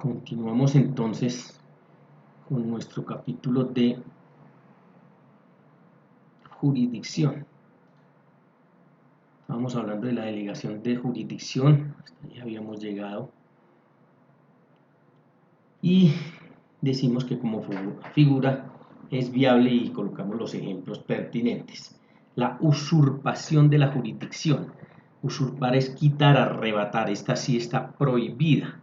Continuamos entonces con nuestro capítulo de jurisdicción. Estábamos hablando de la delegación de jurisdicción, hasta ahí habíamos llegado. Y decimos que como figura es viable y colocamos los ejemplos pertinentes. La usurpación de la jurisdicción. Usurpar es quitar, arrebatar. Esta sí está prohibida.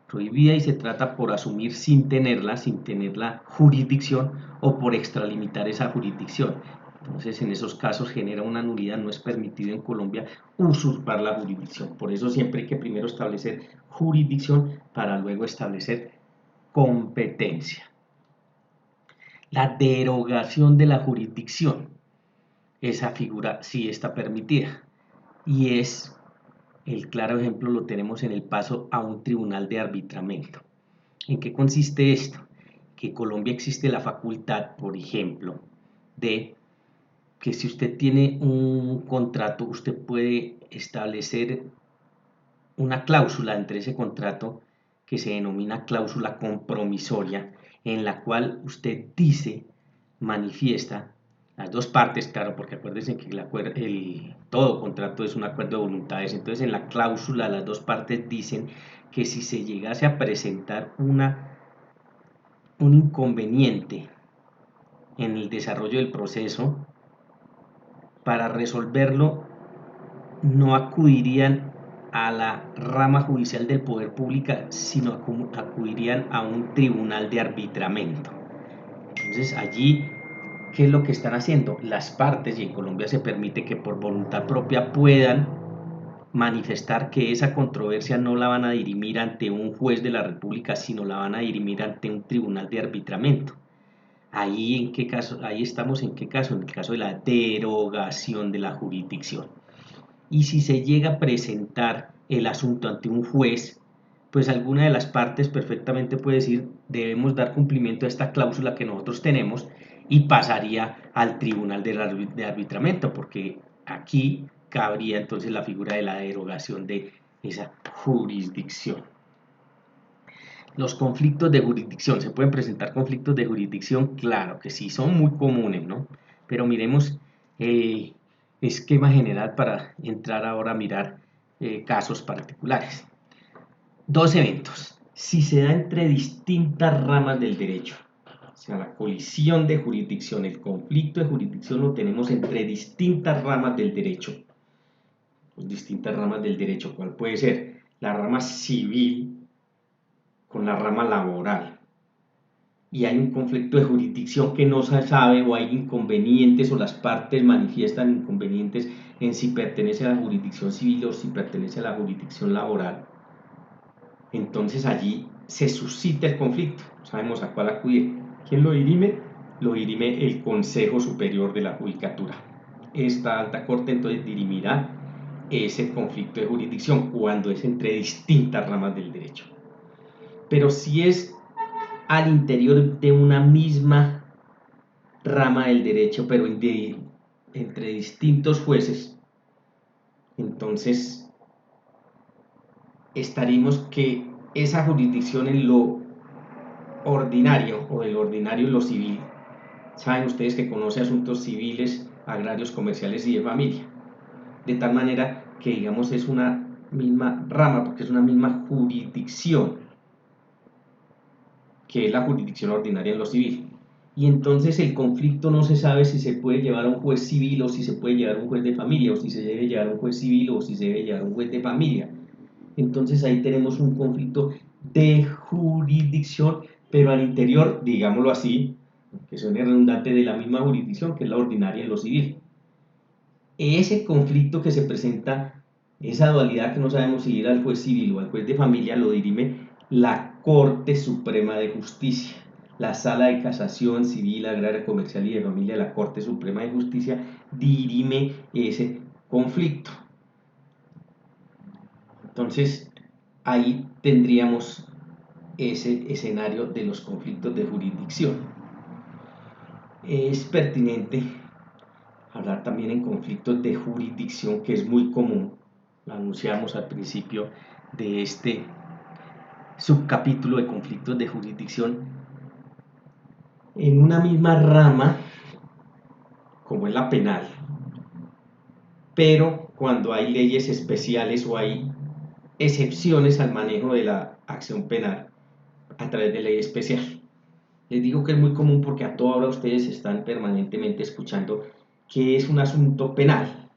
Prohibida y se trata por asumir sin tenerla jurisdicción o por extralimitar esa jurisdicción. Entonces, en esos casos genera una nulidad, no es permitido en Colombia usurpar la jurisdicción. Por eso siempre hay que primero establecer jurisdicción para luego establecer competencia. La derogación de la jurisdicción. Esa figura sí está permitida y es el claro ejemplo lo tenemos en el paso a un tribunal de arbitramiento. ¿En qué consiste esto? Que en Colombia existe la facultad, por ejemplo, de que si usted tiene un contrato, usted puede establecer una cláusula entre ese contrato que se denomina cláusula compromisoria, en la cual usted dice, manifiesta, las dos partes, claro, porque acuérdense que todo contrato es un acuerdo de voluntades, entonces en la cláusula las dos partes dicen que si se llegase a presentar un inconveniente en el desarrollo del proceso, para resolverlo no acudirían a la rama judicial del poder público, sino acudirían a un tribunal de arbitramiento. Entonces allí, ¿qué es lo que están haciendo? Las partes, y en Colombia se permite que por voluntad propia puedan manifestar que esa controversia no la van a dirimir ante un juez de la República, sino la van a dirimir ante un tribunal de arbitramiento. Ahí en qué caso, ahí estamos en qué caso, en el caso de la derogación de la jurisdicción. Y si se llega a presentar el asunto ante un juez, pues alguna de las partes perfectamente puede decir debemos dar cumplimiento a esta cláusula que nosotros tenemos y pasaría al tribunal de arbitramiento, porque aquí cabría entonces la figura de la derogación de esa jurisdicción. Los conflictos de jurisdicción, ¿se pueden presentar conflictos de jurisdicción? Claro que sí, son muy comunes, ¿no? Pero miremos el esquema general para entrar ahora a mirar casos particulares. Dos eventos. Si se da entre distintas ramas del derecho, o sea, la colisión de jurisdicción, el conflicto de jurisdicción lo tenemos entre distintas ramas del derecho. Distintas ramas del derecho, ¿cuál puede ser? La rama civil con la rama laboral y hay un conflicto de jurisdicción que no se sabe o hay inconvenientes o las partes manifiestan inconvenientes en si pertenece a la jurisdicción civil o si pertenece a la jurisdicción laboral, entonces allí se suscita el conflicto, no sabemos a cuál acudir. ¿Quién lo dirime? Lo dirime el Consejo Superior de la Judicatura. Esta alta corte entonces dirimirá ese conflicto de jurisdicción cuando es entre distintas ramas del derecho. Pero si es al interior de una misma rama del derecho, pero entre distintos jueces, entonces estaríamos que esa jurisdicción en lo ordinario o del ordinario en lo civil, saben ustedes que conoce asuntos civiles, agrarios, comerciales y de familia, de tal manera que digamos es una misma rama porque es una misma jurisdicción que es la jurisdicción ordinaria en lo civil. Y entonces el conflicto no se sabe si se puede llevar a un juez civil o si se puede llevar a un juez de familia, o si se debe llevar a un juez civil o si se debe llevar a un juez de familia. Entonces ahí tenemos un conflicto de jurisdicción, pero al interior, digámoslo así, que suene redundante, de la misma jurisdicción que es la ordinaria en lo civil. Ese conflicto que se presenta, esa dualidad que no sabemos si ir al juez civil o al juez de familia, lo dirime la Corte Suprema de Justicia. La Sala de Casación Civil, Agraria, Comercial y de Familia de la Corte Suprema de Justicia dirime ese conflicto. Entonces, ahí tendríamos ese escenario de los conflictos de jurisdicción. Es pertinente hablar también en conflictos de jurisdicción, que es muy común, lo anunciamos al principio de este subcapítulo de conflictos de jurisdicción en una misma rama, como es la penal, pero cuando hay leyes especiales o hay excepciones al manejo de la acción penal a través de ley especial. Les digo que es muy común porque a toda hora ustedes están permanentemente escuchando qué es un asunto penal.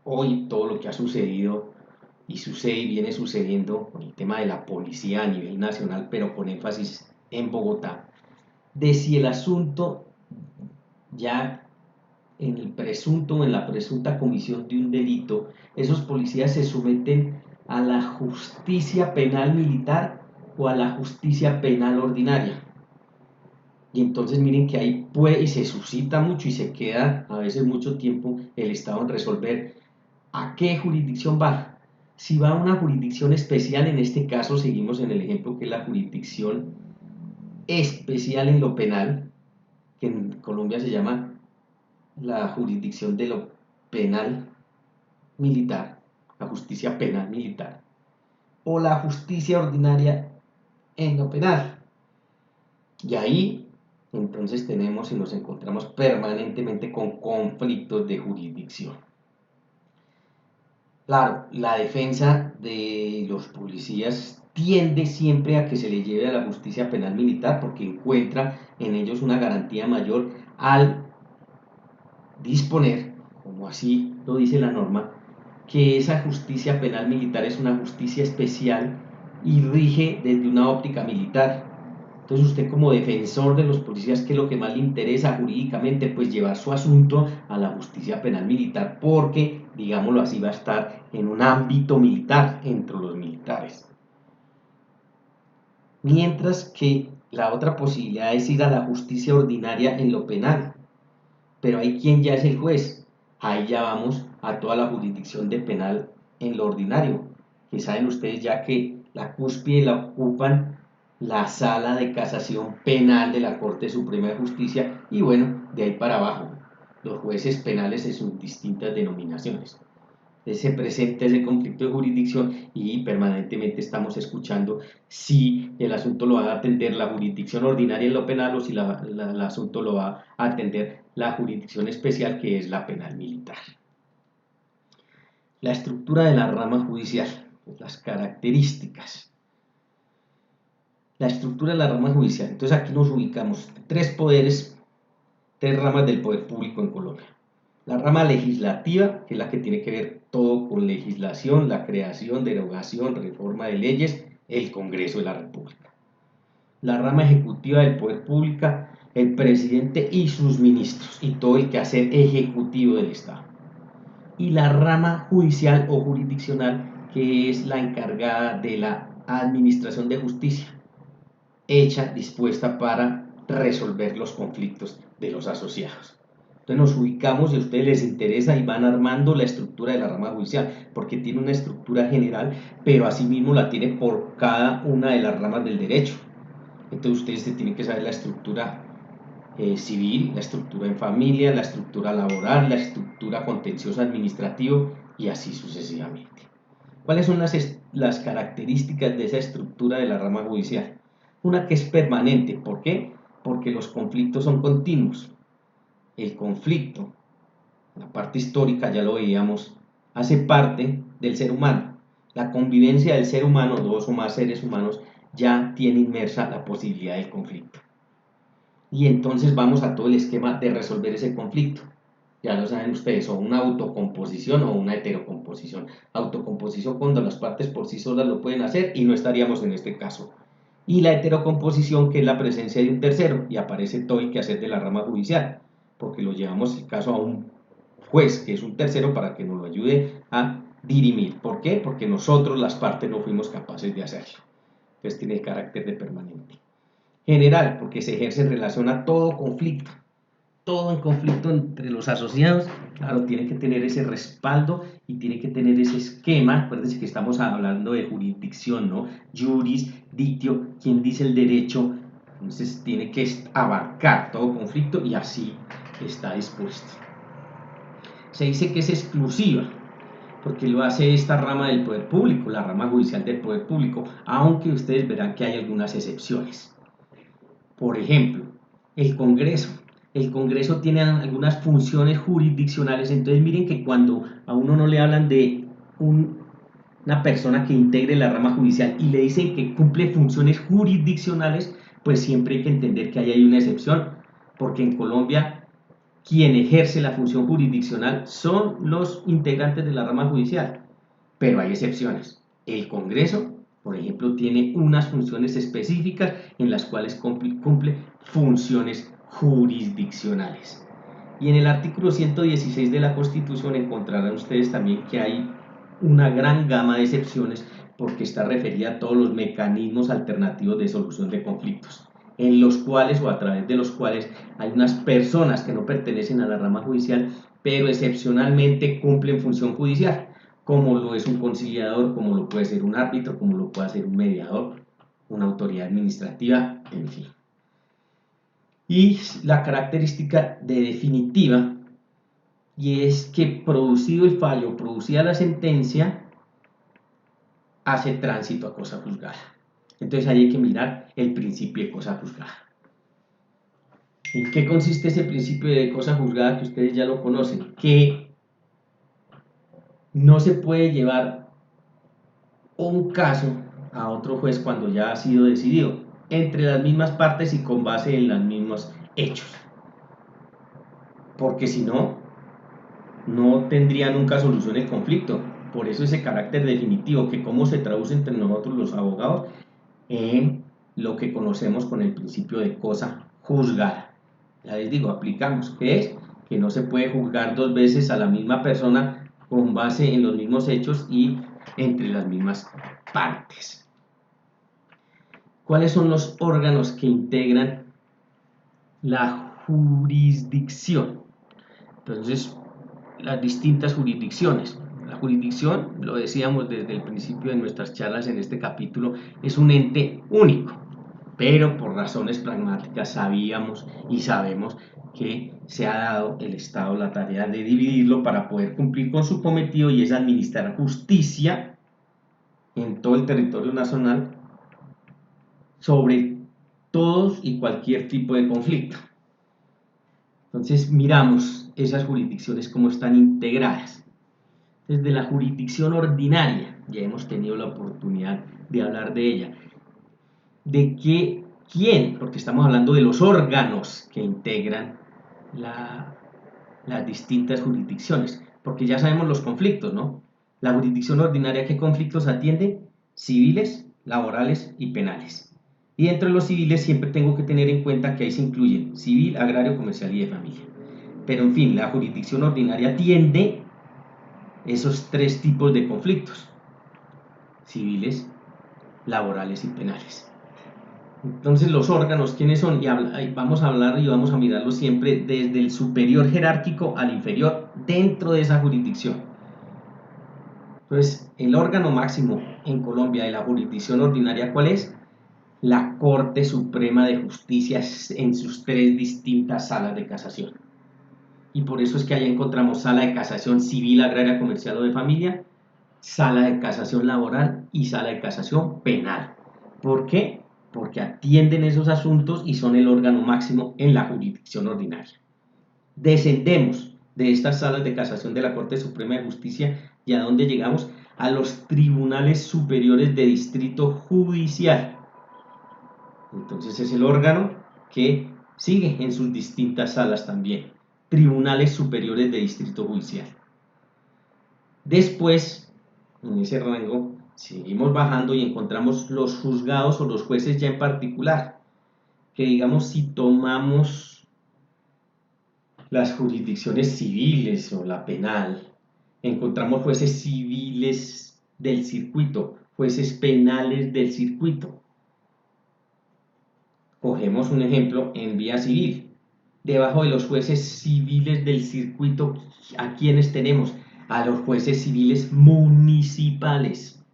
Hoy todo lo que ha sucedido y sucede y viene sucediendo con el tema de la policía a nivel nacional, pero con énfasis en Bogotá, de si el asunto ya en el presunto o en la presunta comisión de un delito, esos policías se someten a la justicia penal militar o a la justicia penal ordinaria. Y entonces miren que ahí puede y se suscita mucho y se queda a veces mucho tiempo el Estado en resolver a qué jurisdicción va. Si va a una jurisdicción especial, en este caso seguimos en el ejemplo que es la jurisdicción especial en lo penal, que en Colombia se llama la jurisdicción de lo penal militar, la justicia penal militar, o la justicia ordinaria en lo penal. Y ahí entonces tenemos y nos encontramos permanentemente con conflictos de jurisdicción. Claro, la defensa de los policías tiende siempre a que se les lleve a la justicia penal militar porque encuentra en ellos una garantía mayor al disponer, como así lo dice la norma, que esa justicia penal militar es una justicia especial y rige desde una óptica militar. Entonces usted como defensor de los policías, ¿qué es lo que más le interesa jurídicamente? Pues llevar su asunto a la justicia penal militar porque, digámoslo así, va a estar en un ámbito militar entre los militares. Mientras que la otra posibilidad es ir a la justicia ordinaria en lo penal. Pero ahí quién ya es el juez. Ahí ya vamos a toda la jurisdicción de penal en lo ordinario, que saben ustedes ya que la cúspide la ocupan la sala de casación penal de la Corte Suprema de Justicia y bueno, de ahí para abajo, los jueces penales en sus distintas denominaciones. Se presenta ese conflicto de jurisdicción y permanentemente estamos escuchando si el asunto lo va a atender la jurisdicción ordinaria en lo penal o si el asunto lo va a atender la jurisdicción especial que es la penal militar. La estructura de la rama judicial, las características. La estructura de la rama judicial. Entonces aquí nos ubicamos tres poderes, tres ramas del poder público en Colombia. La rama legislativa, que es la que tiene que ver todo con legislación, la creación, derogación, reforma de leyes, el Congreso de la República. La rama ejecutiva del poder público, el presidente y sus ministros, y todo el quehacer ejecutivo del Estado. Y la rama judicial o jurisdiccional, que es la encargada de la administración de justicia, hecha, dispuesta para resolver los conflictos de los asociados. Entonces nos ubicamos y a ustedes les interesa y van armando la estructura de la rama judicial, porque tiene una estructura general, pero asimismo la tiene por cada una de las ramas del derecho. Entonces ustedes se tienen que saber la estructura civil, la estructura en familia, la estructura laboral, la estructura contenciosa administrativo y así sucesivamente. ¿Cuáles son las características de esa estructura de la rama judicial? Una que es permanente. ¿Por qué? Porque los conflictos son continuos. El conflicto, la parte histórica ya lo veíamos, hace parte del ser humano. La convivencia del ser humano, dos o más seres humanos, ya tiene inmersa la posibilidad del conflicto. Y entonces vamos a todo el esquema de resolver ese conflicto. Ya lo saben ustedes, o una autocomposición o una heterocomposición. Autocomposición cuando las partes por sí solas lo pueden hacer y no estaríamos en este caso. Y la heterocomposición, que es la presencia de un tercero, y aparece todo el quehacer de la rama judicial, porque lo llevamos el caso a un juez, que es un tercero, para que nos lo ayude a dirimir. ¿Por qué? Porque nosotros las partes no fuimos capaces de hacerlo. Entonces tiene el carácter de permanente. General, porque se ejerce en relación a todo conflicto. Todo en conflicto entre los asociados, claro, tiene que tener ese respaldo y tiene que tener ese esquema. Acuérdense que estamos hablando de jurisdicción, ¿no? Juris, dictio, quien dice el derecho, entonces tiene que abarcar todo conflicto y así está dispuesto. Se dice que es exclusiva. porque lo hace esta rama del poder público, la rama judicial del poder público, aunque ustedes verán que hay algunas excepciones. Por ejemplo, el Congreso. El Congreso tiene algunas funciones jurisdiccionales, entonces miren que cuando a uno no le hablan de una persona que integre la rama judicial y le dicen que cumple funciones jurisdiccionales, pues siempre hay que entender que ahí hay una excepción, porque en Colombia quien ejerce la función jurisdiccional son los integrantes de la rama judicial, pero hay excepciones. El Congreso, por ejemplo, tiene unas funciones específicas en las cuales cumple funciones jurisdiccionales. Y en el artículo 116 de la Constitución encontrarán ustedes también que hay una gran gama de excepciones porque está referida a todos los mecanismos alternativos de solución de conflictos, en los cuales o a través de los cuales hay unas personas que no pertenecen a la rama judicial, pero excepcionalmente cumplen función judicial, como lo es un conciliador, como lo puede ser un árbitro, como lo puede ser un mediador, una autoridad administrativa, en fin. Y la característica de definitiva, y es que producido el fallo, producida la sentencia, hace tránsito a cosa juzgada. Entonces ahí hay que mirar el principio de cosa juzgada. ¿En qué consiste ese principio de cosa juzgada que ustedes ya lo conocen? Que no se puede llevar un caso a otro juez cuando ya ha sido decidido, entre las mismas partes y con base en los mismos hechos. Porque si no, no tendría nunca solución el conflicto. Por eso ese carácter definitivo, que cómo se traduce entre nosotros los abogados en lo que conocemos con el principio de cosa juzgada. Ya les digo, aplicamos, que es que no se puede juzgar dos veces a la misma persona con base en los mismos hechos y entre las mismas partes. ¿Cuáles son los órganos que integran la jurisdicción? Entonces, las distintas jurisdicciones. La jurisdicción, lo decíamos desde el principio de nuestras charlas en este capítulo, es un ente único, pero por razones pragmáticas sabíamos y sabemos que se ha dado el Estado la tarea de dividirlo para poder cumplir con su cometido, y es administrar justicia en todo el territorio nacional sobre todos y cualquier tipo de conflicto. Entonces miramos esas jurisdicciones cómo están integradas. Desde la jurisdicción ordinaria, ya hemos tenido la oportunidad de hablar de ella. ¿De quién? Porque estamos hablando de los órganos que integran las distintas jurisdicciones, porque ya sabemos los conflictos, ¿no? La jurisdicción ordinaria, ¿qué conflictos atiende? Civiles, laborales y penales. Y dentro de los civiles siempre tengo que tener en cuenta que ahí se incluyen civil, agrario, comercial y de familia. Pero en fin, la jurisdicción ordinaria atiende esos tres tipos de conflictos: civiles, laborales y penales. Entonces, los órganos, ¿quiénes son? Y vamos a hablar y vamos a mirarlo siempre desde el superior jerárquico al inferior dentro de esa jurisdicción. Entonces, el órgano máximo en Colombia de la jurisdicción ordinaria, ¿cuál es? La Corte Suprema de Justicia en sus tres distintas salas de casación. Y por eso es que allá encontramos sala de casación civil, agraria, comercial o de familia, sala de casación laboral y sala de casación penal. ¿Por qué? Porque atienden esos asuntos y son el órgano máximo en la jurisdicción ordinaria. Descendemos de estas salas de casación de la Corte Suprema de Justicia, y ¿a dónde llegamos? A los tribunales superiores de distrito judicial. Entonces es el órgano que sigue en sus distintas salas también, tribunales superiores de distrito judicial. Después, en ese rango, seguimos bajando y encontramos los juzgados o los jueces ya en particular, que digamos, si tomamos las jurisdicciones civiles o la penal, encontramos jueces civiles del circuito, jueces penales del circuito. Cogemos un ejemplo en vía civil. Debajo de los jueces civiles del circuito, ¿a quiénes tenemos? A los jueces civiles municipales.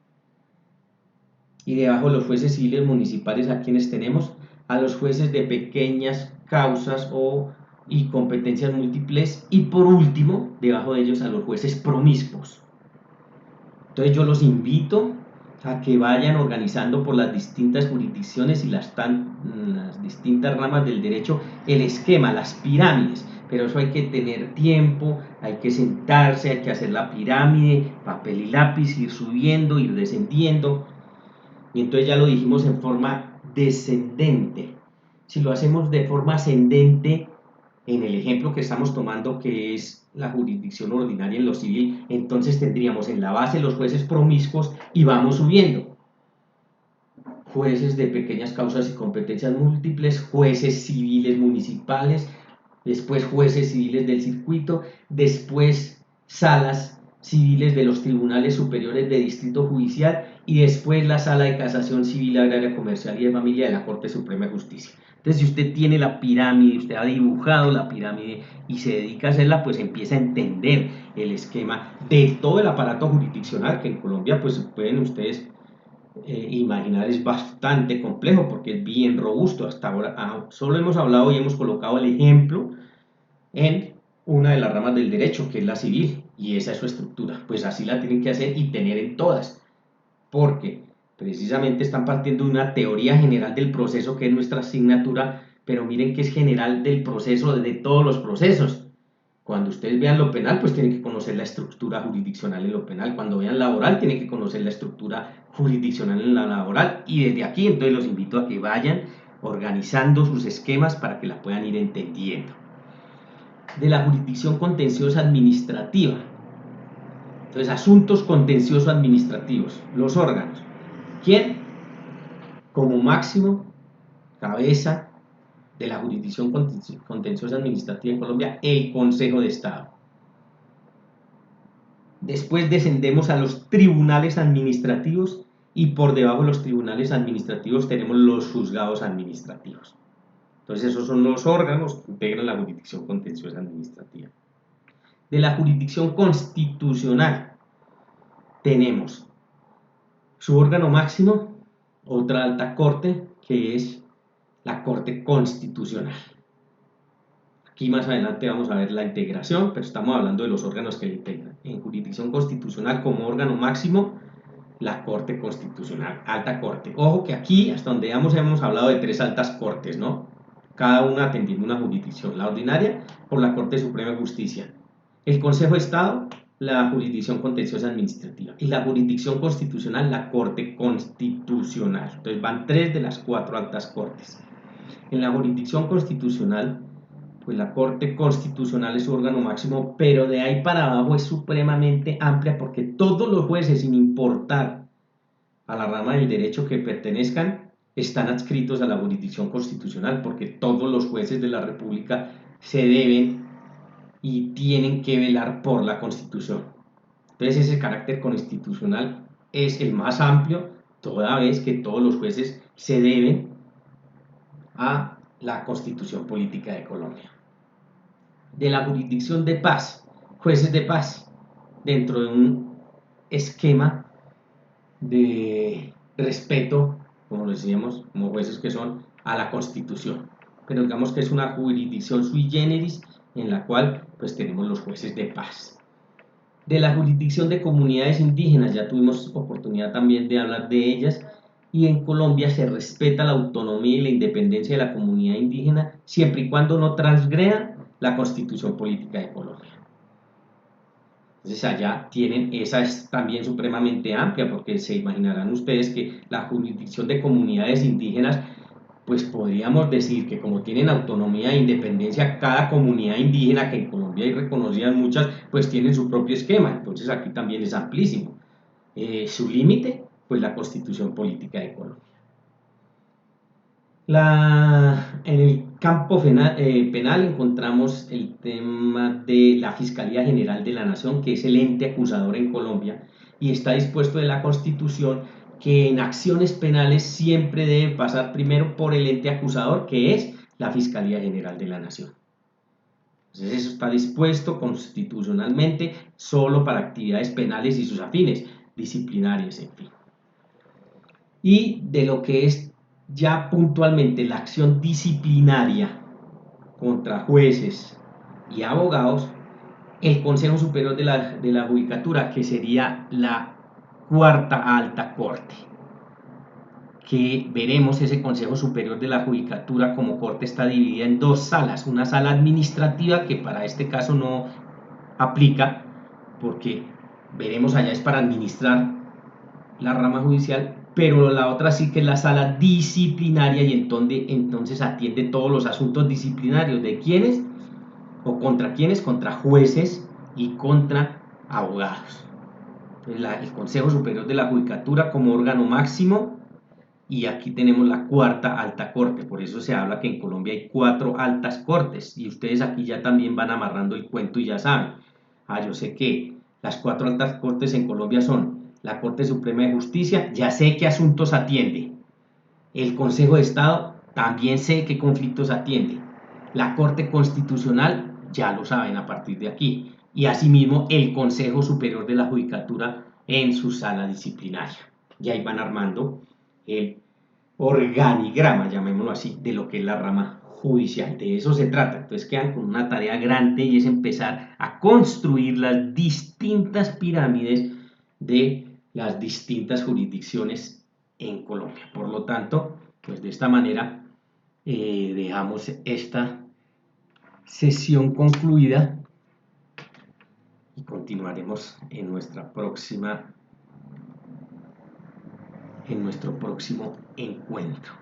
Y debajo de los jueces civiles municipales, ¿a quiénes tenemos? A los jueces de pequeñas causas y competencias múltiples. Y por último, debajo de ellos, a los jueces promiscuos. Entonces yo los invito a que vayan organizando por las distintas jurisdicciones y las distintas ramas del derecho el esquema, las pirámides. Pero eso hay que tener tiempo, hay que sentarse, hay que hacer la pirámide, papel y lápiz, ir subiendo, ir descendiendo. Y entonces ya lo dijimos en forma descendente. Si lo hacemos de forma ascendente, en el ejemplo que estamos tomando, que es la jurisdicción ordinaria en lo civil, entonces tendríamos en la base los jueces promiscuos y vamos subiendo. Jueces de pequeñas causas y competencias múltiples, jueces civiles municipales, después jueces civiles del circuito, después salas civiles de los tribunales superiores de distrito judicial y después la sala de casación civil, agraria, comercial y de familia de la Corte Suprema de Justicia. Entonces, si usted tiene la pirámide, usted ha dibujado la pirámide y se dedica a hacerla, pues empieza a entender el esquema de todo el aparato jurisdiccional, que en Colombia, pues pueden ustedes imaginar, es bastante complejo porque es bien robusto. Hasta ahora solo hemos hablado y hemos colocado el ejemplo en una de las ramas del derecho, que es la civil, y esa es su estructura. Pues así la tienen que hacer y tener en todas, porque precisamente están partiendo de una teoría general del proceso, que es nuestra asignatura, pero miren que es general del proceso, de todos los procesos. Cuando ustedes vean lo penal, pues tienen que conocer la estructura jurisdiccional en lo penal. Cuando vean laboral, tienen que conocer la estructura jurisdiccional en la laboral. Y desde aquí, entonces, los invito a que vayan organizando sus esquemas para que la puedan ir entendiendo. De la jurisdicción contenciosa administrativa. Entonces, asuntos contenciosos administrativos, los órganos. ¿Quién? Como máximo, cabeza de la jurisdicción contenciosa administrativa en Colombia, el Consejo de Estado. Después descendemos a los tribunales administrativos y por debajo de los tribunales administrativos tenemos los juzgados administrativos. Entonces esos son los órganos que integran la jurisdicción contenciosa administrativa. De la jurisdicción constitucional tenemos su órgano máximo, otra alta corte, que es la Corte Constitucional. Aquí más adelante vamos a ver la integración, pero estamos hablando de los órganos que la integran. En jurisdicción constitucional como órgano máximo, la Corte Constitucional, alta corte. Ojo que aquí, hasta donde hemos hablado de 3 altas cortes, ¿no? Cada una atendiendo una jurisdicción. La ordinaria por la Corte Suprema de Justicia. El Consejo de Estado, la jurisdicción contenciosa administrativa. Y la jurisdicción constitucional, la Corte Constitucional. Entonces van 3 de las 4 altas cortes. En la jurisdicción constitucional, pues la Corte Constitucional es su órgano máximo, pero de ahí para abajo es supremamente amplia porque todos los jueces, sin importar a la rama del derecho que pertenezcan, están adscritos a la jurisdicción constitucional, porque todos los jueces de la República se deben y tienen que velar por la Constitución. Entonces ese carácter constitucional es el más amplio, toda vez que todos los jueces se deben a la Constitución Política de Colombia. De la jurisdicción de paz, jueces de paz, dentro de un esquema de respeto, como lo decíamos, como jueces que son, a la Constitución. Pero digamos que es una jurisdicción sui generis en la cual pues tenemos los jueces de paz. De la jurisdicción de comunidades indígenas, ya tuvimos oportunidad también de hablar de ellas, y en Colombia se respeta la autonomía y la independencia de la comunidad indígena siempre y cuando no transgreda la Constitución Política de Colombia. Entonces allá tienen, esa es también supremamente amplia, porque se imaginarán ustedes que la jurisdicción de comunidades indígenas, pues podríamos decir que como tienen autonomía e independencia, cada comunidad indígena, que en Colombia hay reconocidas muchas, pues tienen su propio esquema, entonces aquí también es amplísimo. Su límite, pues la Constitución Política de Colombia. En el campo penal encontramos el tema de la Fiscalía General de la Nación, que es el ente acusador en Colombia, y está dispuesto en la Constitución que en acciones penales siempre debe pasar primero por el ente acusador, que es la Fiscalía General de la Nación. Entonces eso está dispuesto constitucionalmente solo para actividades penales y sus afines, disciplinarias, en fin. Y de lo que es ya puntualmente la acción disciplinaria contra jueces y abogados, el Consejo Superior de la Judicatura, que sería la cuarta alta corte, que veremos ese Consejo Superior de la Judicatura como corte está dividida en dos salas, una sala administrativa que para este caso no aplica porque veremos allá es para administrar la rama judicial, pero la otra sí que es la sala disciplinaria y entonces atiende todos los asuntos disciplinarios de quiénes o contra quiénes, contra jueces y contra abogados. Entonces, el Consejo Superior de la Judicatura como órgano máximo, y aquí tenemos la cuarta alta corte, por eso se habla que en Colombia hay 4 altas cortes, y ustedes aquí ya también van amarrando el cuento y ya saben. Yo sé que las 4 altas cortes en Colombia son la Corte Suprema de Justicia, ya sé qué asuntos atiende. El Consejo de Estado, también sé qué conflictos atiende. La Corte Constitucional, ya lo saben a partir de aquí. Y asimismo el Consejo Superior de la Judicatura en su sala disciplinaria. Y ahí van armando el organigrama, llamémoslo así, de lo que es la rama judicial. De eso se trata. Entonces quedan con una tarea grande y es empezar a construir las distintas pirámides de las distintas jurisdicciones en Colombia. Por lo tanto, pues de esta manera dejamos esta sesión concluida y continuaremos en nuestro próximo encuentro.